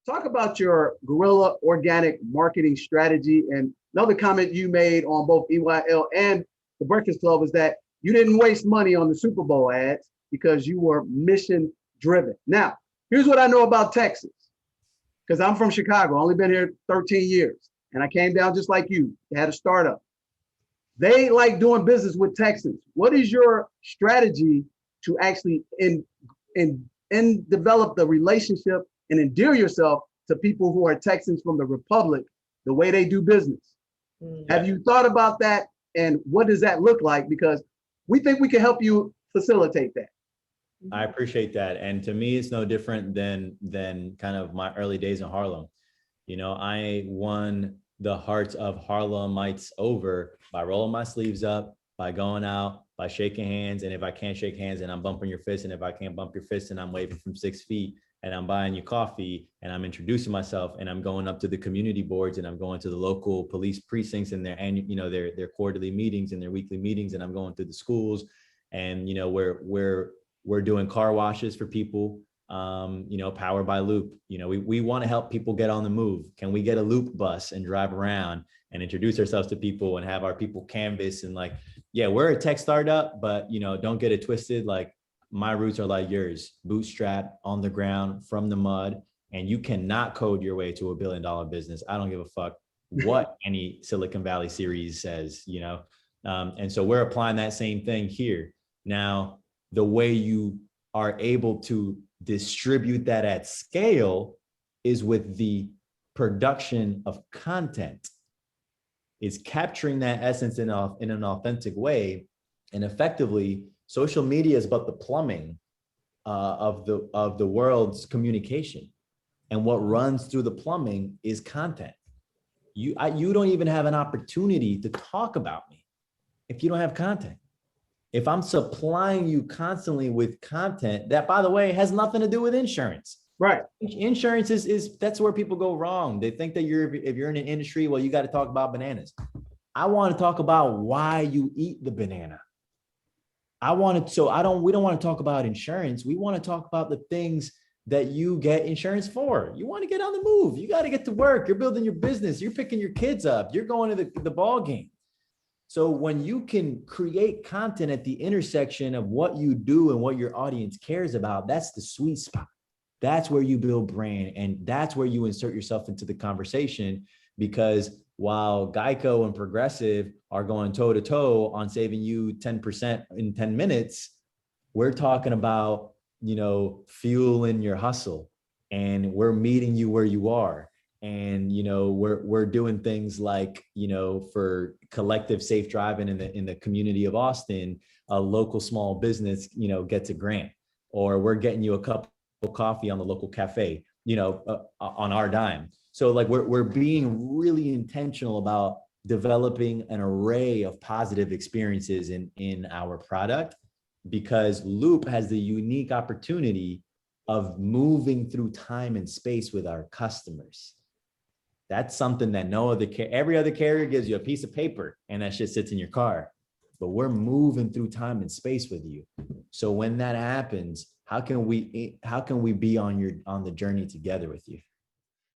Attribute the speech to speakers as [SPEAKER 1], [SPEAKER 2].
[SPEAKER 1] talk about your guerrilla organic marketing strategy. And another comment you made on both EYL and the Breakfast Club was that you didn't waste money on the Super Bowl ads because you were mission driven. Now, here's what I know about Texas, because I'm from Chicago. I've only been here 13 years. And I came down just like you, had a startup. They like doing business with Texans. What is your strategy to actually develop the relationship and endear yourself to people who are Texans from the Republic, the way they do business? Have you thought about that? And what does that look like? Because we think we can help you facilitate that.
[SPEAKER 2] I appreciate that. And to me, it's no different than kind of my early days in Harlem. You know, I won the hearts of Harlemites over by rolling my sleeves up, by going out, by shaking hands. And if I can't shake hands, and I'm bumping your fist. And if I can't bump your fist, and I'm waving from 6 feet, and I'm buying you coffee, and I'm introducing myself, and I'm going up to the community boards, and I'm going to the local police precincts and their quarterly meetings and their weekly meetings, and I'm going to the schools, and we're doing car washes for people, powered by Loop. We want to help people get on the move. Can we get a Loop bus and drive around and introduce ourselves to people and have our people canvas and we're a tech startup, but don't get it twisted. Like, my roots are like yours, bootstrap, on the ground, from the mud, and you cannot code your way to $1 billion business. I don't give a fuck what any Silicon Valley series says, and so we're applying that same thing here. Now, the way you are able to distribute that at scale is with the production of content. Is capturing that essence in an authentic way, and effectively, social media is but the plumbing of the world's communication, and what runs through the plumbing is content. You don't even have an opportunity to talk about me if you don't have content. If I'm supplying you constantly with content that, by the way, has nothing to do with insurance.
[SPEAKER 1] Right.
[SPEAKER 2] Insurance is that's where people go wrong. They think that if you're in an industry, well, you got to talk about bananas. I want to talk about why you eat the banana. We don't want to talk about insurance. We want to talk about the things that you get insurance for. You want to get on the move. You got to get to work. You're building your business. You're picking your kids up. You're going to the ball game. So when you can create content at the intersection of what you do and what your audience cares about, that's the sweet spot. That's where you build brand, and that's where you insert yourself into the conversation. Because while Geico and Progressive are going toe to toe on saving you 10% in 10 minutes, we're talking about, fueling your hustle, and we're meeting you where you are. And, we're doing things like, for collective safe driving in the community of Austin, a local small business, gets a grant, or we're getting you a cup of coffee on the local cafe, on our dime. So we're being really intentional about developing an array of positive experiences in our product, because Loop has the unique opportunity of moving through time and space with our customers. That's something that every other carrier gives you a piece of paper and that shit sits in your car, but we're moving through time and space with you. So when that happens, how can we be on the journey together with you?